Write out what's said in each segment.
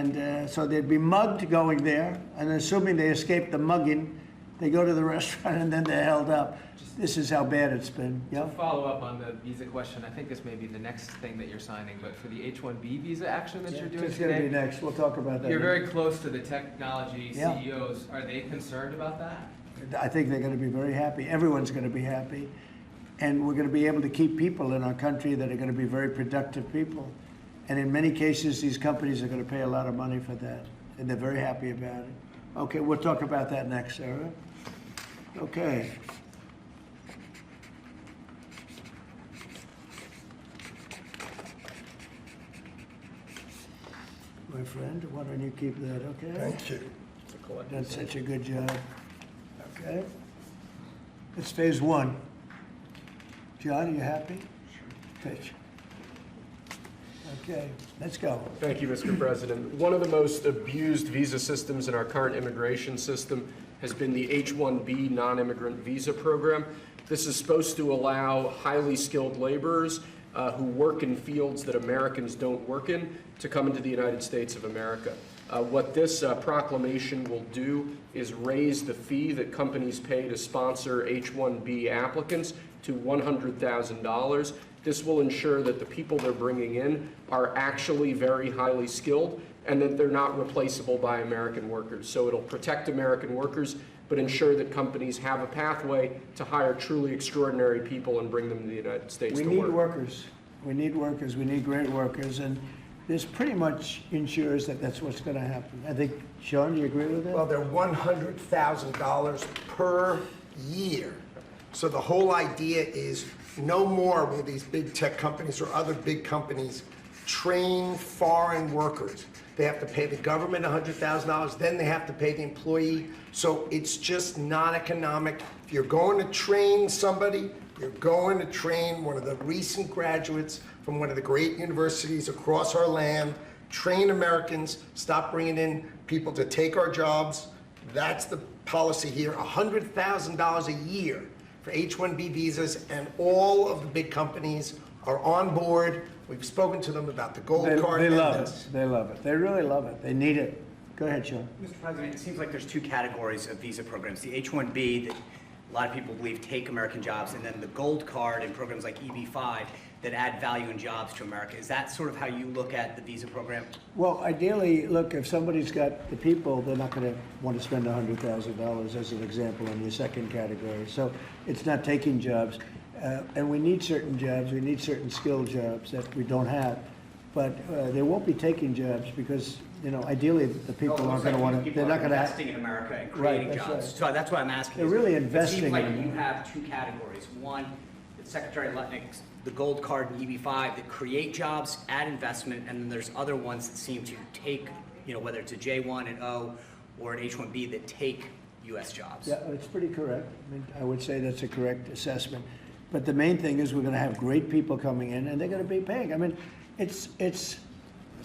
And so they'd be mugged going there, and assuming they escape the mugging, they go to the restaurant and then they're held up. This is how bad it's been. To follow up on the visa question, I think this may be the next thing that you're signing, but for the H-1B visa action that you're doing It's today, going to be next. We'll talk about that. you're very close to the technology CEOs. Are they concerned about that? I think they're going to be very happy. Everyone's going to be happy. And we're going to be able to keep people in our country that are going to be very productive people. And in many cases, these companies are going to pay a lot of money for that. And they're very happy about it. Okay, we'll talk about that next, Sarah. Okay. My friend, why don't you keep that, okay? Thank you. Done such a good job. Okay. It's phase one. John, are you happy? Sure. Okay, let's go. Thank you, Mr. President. One of the most abused visa systems in our current immigration system has been the H-1B non-immigrant visa program. This is supposed to allow highly skilled laborers who work in fields that Americans don't work in to come into the United States of America. What this proclamation will do is raise the fee that companies pay to sponsor H-1B applicants to $100,000. This will ensure that the people they're bringing in are actually very highly skilled and that they're not replaceable by American workers. So it'll protect American workers, but ensure that companies have a pathway to hire truly extraordinary people and bring them to the United States to work. We need workers. We need workers. We need great workers. And this pretty much ensures that that's what's going to happen. I think, Sean, do you agree with that? Well, they're $100,000 per year. So the whole idea is no more will these big tech companies or other big companies train foreign workers. They have to pay the government $100,000, then they have to pay the employee. So it's just not economic. If you're going to train somebody, you're going to train one of the recent graduates from one of the great universities across our land, train Americans, stop bringing in people to take our jobs. That's the policy here, $100,000 a year for H-1B visas, and all of the big companies are on board. We've spoken to them about the gold card. They love it. They love it. They really love it. They need it. Go ahead, Sean. Mr. President, it seems like there's two categories of visa programs. The H-1B that a lot of people believe take American jobs, and then the gold card and programs like EB-5 that add value and jobs to America. Is that sort of how you look at the visa program? Well, ideally, look, if somebody's got the people, they're not going to want to spend $100,000 as an example in your second category. So it's not taking jobs. And we need certain jobs. We need certain skilled jobs that we don't have. But they won't be taking jobs because, you know, ideally the people aren't going to want to. They're not going to investing in America and creating jobs. Right. So that's why I'm asking. They're really investing. It seems like you have two categories. One, Secretary Lutnick's the gold card and EB-5 that create jobs, add investment, and then there's other ones that seem to take, you know, whether it's a J1 and O or an H-1B that take U.S. jobs. Yeah, it's pretty correct. I mean, I would say that's a correct assessment. But the main thing is we're going to have great people coming in, and they're going to be paying. I mean, it's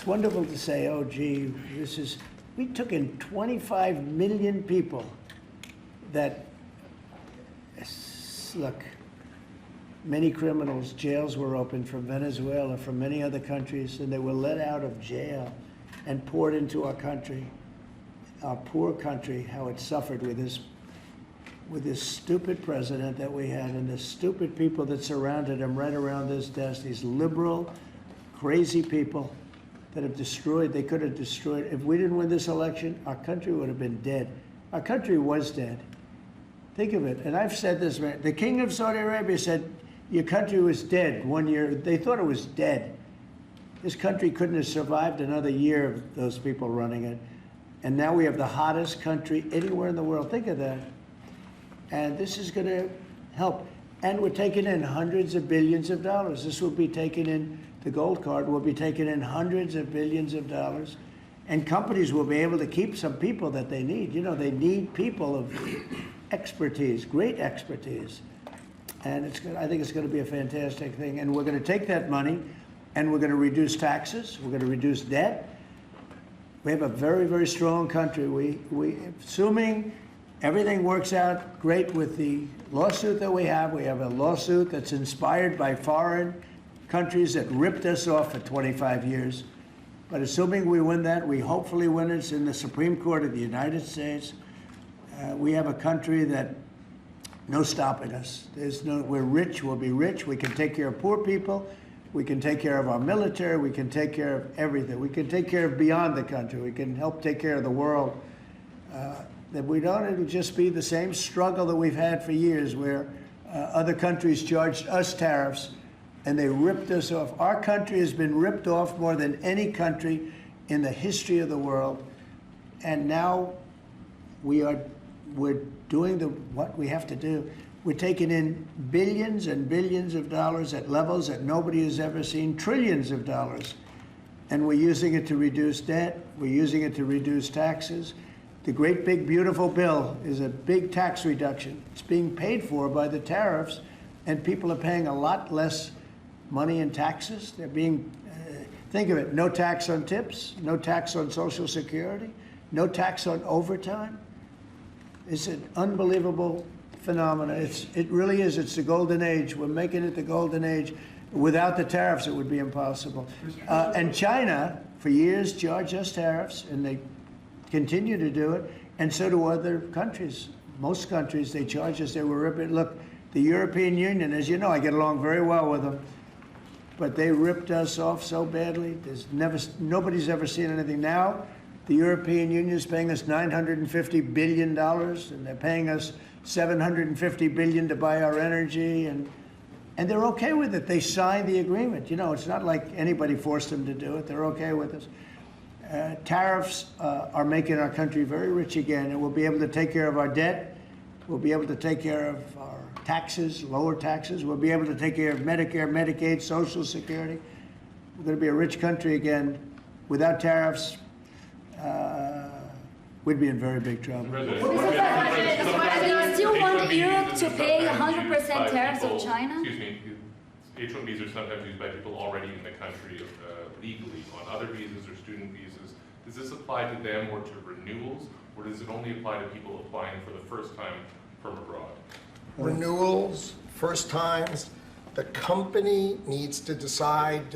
wonderful to say, oh, gee, we took in 25 million people that, look, many criminals, jails were open from Venezuela, from many other countries, and they were let out of jail and poured into our country, our poor country, how it suffered with this stupid president that we had and the stupid people that surrounded him right around this desk, these liberal, crazy people that have destroyed, they could have destroyed. If we didn't win this election, our country would have been dead. Our country was dead. Think of it, and I've said this, the king of Saudi Arabia said, your country was dead 1 year. They thought it was dead. This country couldn't have survived another year of those people running it. And now we have the hottest country anywhere in the world. Think of that. And this is going to help. And we're taking in hundreds of billions of dollars. This will be taking in, the gold card will be taking in hundreds of billions of dollars. And companies will be able to keep some people that they need. You know, they need people of expertise, great expertise. And I think it's going to be a fantastic thing. And we're going to take that money and we're going to reduce taxes. We're going to reduce debt. We have a very, very strong country. Assuming everything works out great with the lawsuit that we have a lawsuit that's inspired by foreign countries that ripped us off for 25 years. But assuming we win that, we hopefully win it. It's in the Supreme Court of the United States. We have a country that no stopping us. We're rich, we'll be rich. We can take care of poor people. We can take care of our military. We can take care of everything. We can take care of beyond the country. We can help take care of the world. That we don't, it'll just be the same struggle that we've had for years where other countries charged us tariffs and they ripped us off. Our country has been ripped off more than any country in the history of the world. And now we're doing what we have to do. We're taking in billions and billions of dollars at levels that nobody has ever seen, trillions of dollars. And we're using it to reduce debt. We're using it to reduce taxes. The great big beautiful bill is a big tax reduction. It's being paid for by the tariffs, and people are paying a lot less money in taxes. They're being, think of it, no tax on tips, no tax on Social Security, no tax on overtime. It's an unbelievable phenomenon. It really is. It's the golden age. We're making it the golden age. Without the tariffs, it would be impossible. And China, for years, charged us tariffs, and they continue to do it, and so do other countries. Most countries, they charge us. They were ripping. Look, the European Union, as you know, I get along very well with them, but they ripped us off so badly. Nobody's ever seen anything. Now, the European Union is paying us $950 billion, and they're paying us $750 billion to buy our energy, and they're okay with it. They signed the agreement. You know, it's not like anybody forced them to do it. They're okay with us. Tariffs are making our country very rich again, and we'll be able to take care of our debt. We'll be able to take care of our taxes, lower taxes. We'll be able to take care of Medicare, Medicaid, Social Security. We're going to be a rich country again. Without tariffs, we'd be in very big trouble. They still want Europe to pay 100% tariffs on China? Excuse me. H-1Bs are sometimes used by people already in the country legally on other visas or student visas. Does this apply to them or to renewals, or does it only apply to people applying for the first time from abroad? Renewals, first times, the company needs to decide,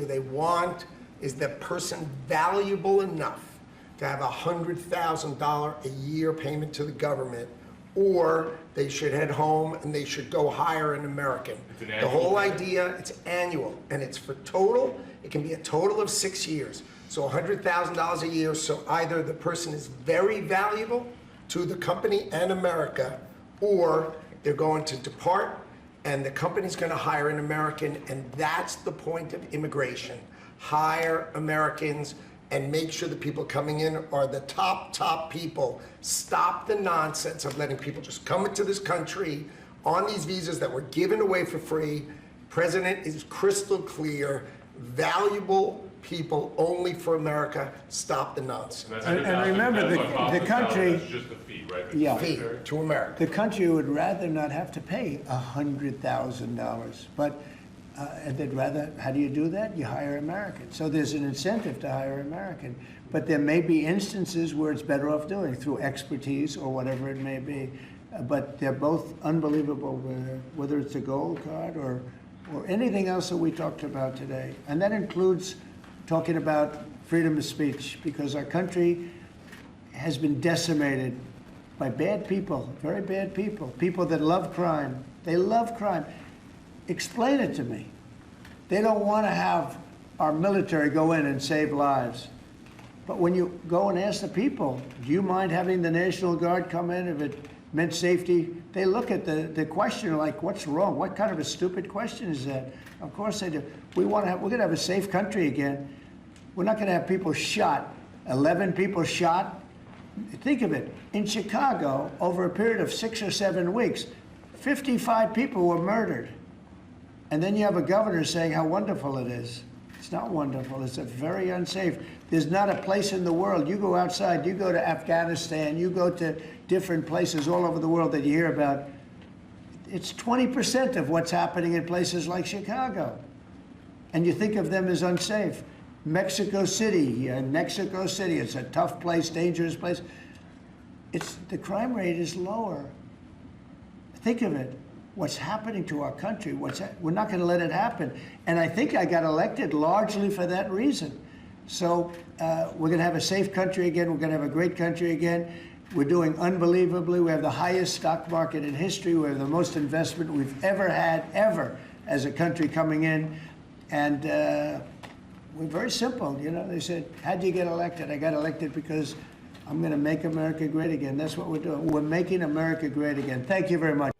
is the person valuable enough to have $100,000 a year payment to the government, or they should head home and they should go hire an American. It's an The whole annual idea, it's annual, and it's for total, it can be a total of 6 years. So $100,000 a year, so either the person is very valuable to the company and America, or they're going to depart and the company's gonna hire an American, and that's the point of immigration. Hire Americans and make sure the people coming in are the top people. Stop the nonsense of letting people just come into this country on these visas that were given away for free. President is crystal clear, valuable people only for America. Stop the nonsense. And, And remember, the country, That's just the fee, right? Yeah. Fee to America. the country would rather not have to pay $100,000, but and they'd rather, how do you do that? You hire Americans. So there's an incentive to hire American. But there may be instances where it's better off doing it through expertise or whatever it may be. But they're both unbelievable, whether it's a gold card or anything else that we talked about today. And that includes talking about freedom of speech, because our country has been decimated by bad people, very bad people, people that love crime. They love crime. Explain it to me. They don't want to have our military go in and save lives. But when you go and ask the people, do you mind having the National Guard come in if it meant safety? They look at the question like, what's wrong? What kind of a stupid question is that? Of course they do. We're going to have a safe country again. We're not going to have people shot, 11 people shot. Think of it. In Chicago, over a period of 6 or 7 weeks, 55 people were murdered. And then you have a governor saying how wonderful it is. It's not wonderful. It's very unsafe. There's not a place in the world. You go outside, you go to Afghanistan, you go to different places all over the world that you hear about. It's 20% of what's happening in places like Chicago. And you think of them as unsafe. Mexico City, it's a tough place, dangerous place. The crime rate is lower. Think of it. What's happening to our country? We're not going to let it happen. And I think I got elected largely for that reason. So we're going to have a safe country again. We're going to have a great country again. We're doing unbelievably. We have the highest stock market in history. We have the most investment we've ever had, ever, as a country coming in. And we're very simple. You know, they said, how'd you get elected? I got elected because I'm going to make America great again. That's what we're doing. We're making America great again. Thank you very much.